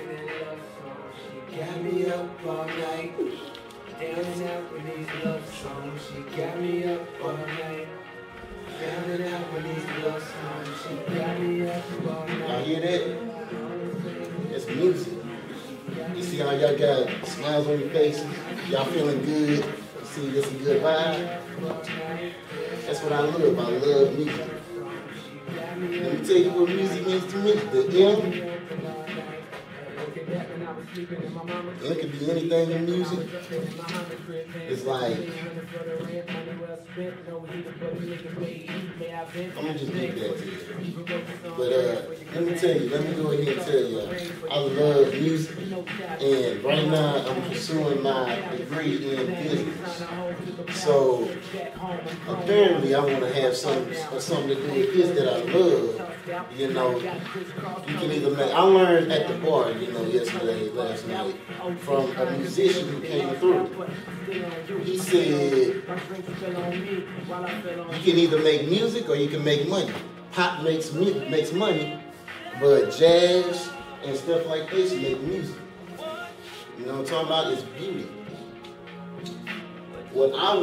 She got me up all night. Dancing out with these love songs. She got me up all night. Dancing out with these love songs. She got me up all night. Y'all hear that? It's music. You see how y'all got smiles on your faces? Y'all feeling good? You see this a good vibe? That's what I love. I love music. Let me tell you what music means to me. The M. It could be anything in music. It's like, I'm gonna just give that to you. But let me tell you, let me go ahead and tell you, I love music, and right now I'm pursuing my degree in business. So apparently I want to have something to do with this that I love. You know, you can either make. I learned at the bar, you know, last night, from a musician who came through. He said, you can either make music or you can make money. Pop makes money, but jazz and stuff like this make music. You know what I'm talking about? It's beauty. What I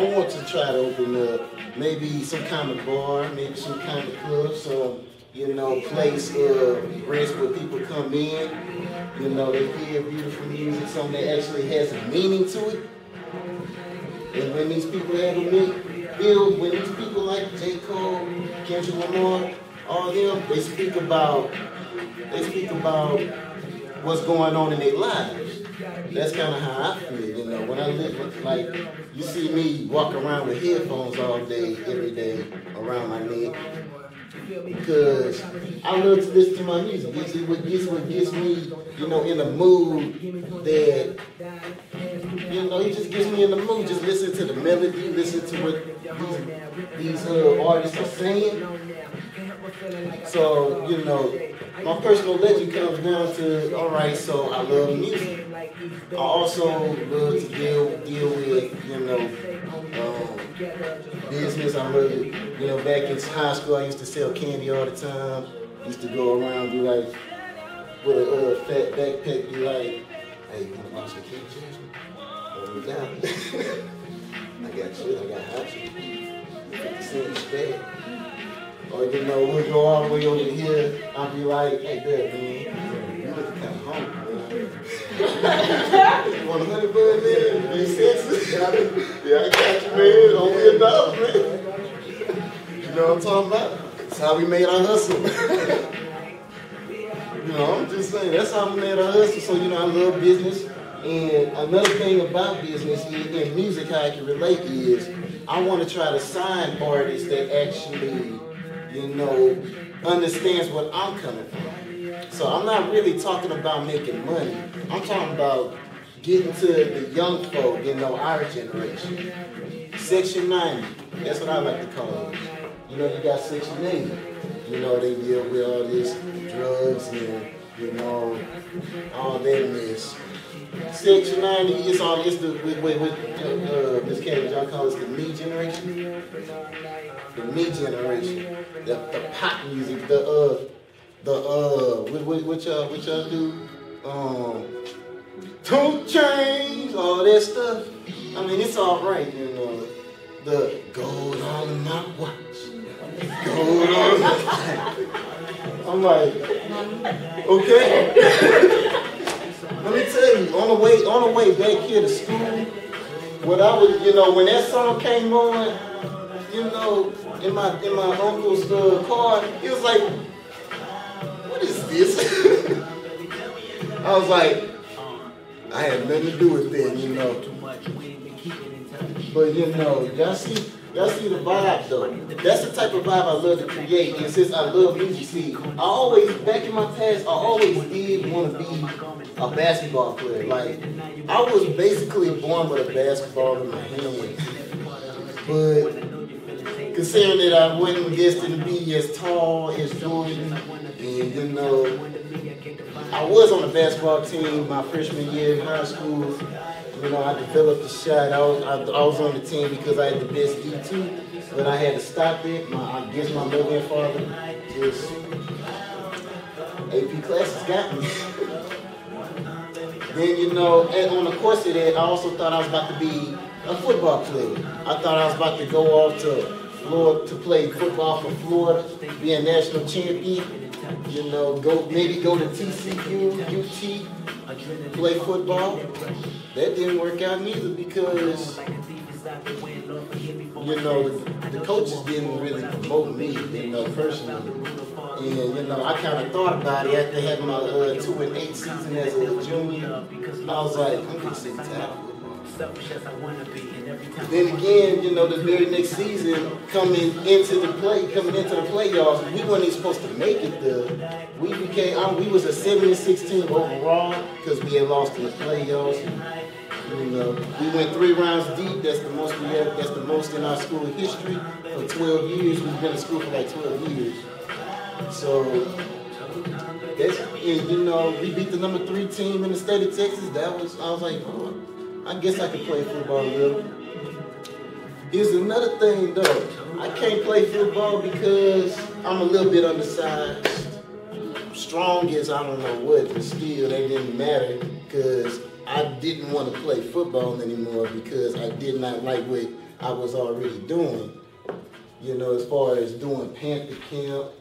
want to try to open up maybe some kind of bar, maybe some kind of club, some, you know, place rest where people come in, you know, they hear beautiful music, something that actually has a meaning to it. And when these people have a meaning, when these people like J. Cole, Kendrick Lamar, all them, they speak about what's going on in their lives. That's kind of how I feel, you know. When I live, like, you see me walk around with headphones all day, every day, around my neck, because I love to listen to my music. This is what gets me, you know, in a mood that, you know, it just gets me in the mood. Just listen to the melody, listen to what these artists are saying. So, you know, my personal legend comes down to, all right, so I love music. I also love to deal with, you know, business. I love it. You know, back in high school, I used to sell candy all the time. Used to go around, be like, with a fat backpack, be like, hey, you want to buy some candy, Jasmine? Oh, we got it. I got you. I got hot you. 50 cents spare. Or, you know, we'll go all the way over here. I'll be like, hey, Dad, man, you looking kind of hungry, man. You want a honey bun, man? Make sense? Yeah, I got you, man. Only $1, man. You know what I'm talking about? That's how we made our hustle. You know, I'm just saying, that's how we made our hustle. So, you know, I love business. And another thing about business in music, how I can relate is, I want to try to sign artists that actually, you know, understands what I'm coming from. So I'm not really talking about making money. I'm talking about getting to the young folk, you know, our generation. Section 90, that's what I like to call it. You know, you got Section 80. You know, they deal with all this drugs and, you know, all that mess. Section 90 is all this, Ms. Cambridge, I call it the me generation. The me generation. The pop music, what y'all do? 2 Chainz, all that stuff. I mean, it's all right, you know. The gold all in my watch. Gold all in my watch. I'm like, okay. Let me tell you, on the way back here to school, when I was, you know, when that song came on, you know, in my uncle's car, he was like, what is this? I was like, I had nothing to do with that, you know. But, you know, y'all see the vibe, though. That's the type of vibe I love to create. And since I love music, see, back in my past, I always did want to be a basketball player. Like, I was basically born with a basketball in my hand. But considering that I wasn't destined to be as tall as Jordan, and, you know, I was on the basketball team my freshman year in high school. You know, I developed a shot. I was on the team because I had the best D2, but I had to stop it. I guess my mother and father just, AP classes got me. Then, you know, and on the course of that, I also thought I was about to be a football player. I thought I was about to go off to Florida to play football for Florida, be a national champion. You know, maybe go to TCU, UT, play football. That didn't work out neither because, you know, the coaches didn't really promote me, you know, personally. And, you know, I kind of thought about it after having my 2-8 season as a junior. I was like, I'm going to sit down. Then again, you know, the very next season, coming into the playoffs, we weren't even supposed to make it there. We was a 7-6 team overall because we had lost in the playoffs. You know, we went 3 rounds deep. That's the most we had. That's the most in our school history. For 12 years, we've been in school for like 12 years. So that's, and, you know, we beat the number 3 team in the state of Texas. I was like, oh, I guess I could play football a little. Here's another thing though. I can't play football because I'm a little bit undersized. Strong as I don't know what, but still that didn't matter because I didn't want to play football anymore because I did not like what I was already doing. You know, as far as doing Panther camp,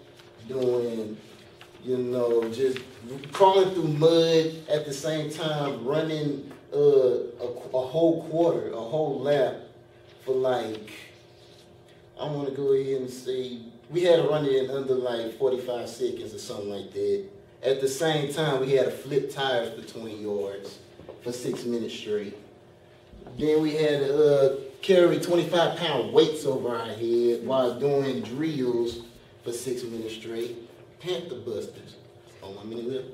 doing, you know, just crawling through mud at the same time, running a whole quarter, a whole lap for like, I want to go ahead and say, we had to run it in under like 45 seconds or something like that. At the same time, we had to flip tires for 20 yards for 6 minutes straight. Then we had to carry 25-pound weights over our head while doing drills for 6 minutes straight. Panther busters. On 1 minute left.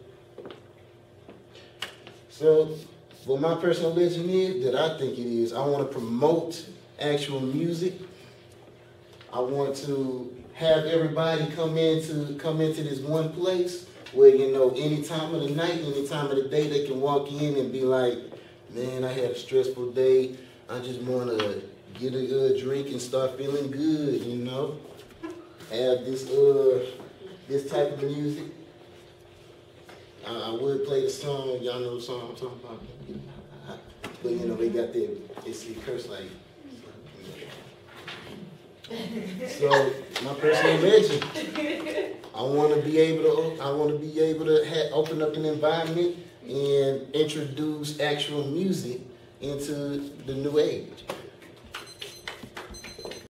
So, what my personal legend is, that I think it is, I want to promote actual music. I want to have everybody come into this one place where, you know, any time of the night, any time of the day, they can walk in and be like, man, I had a stressful day. I just want to get a drink and start feeling good, you know. Have this type of music. I would play the song, y'all know the song I'm talking about. But, you know, they got it's curse like. So my personal legend, I want to be able to open up an environment and introduce actual music into the new age.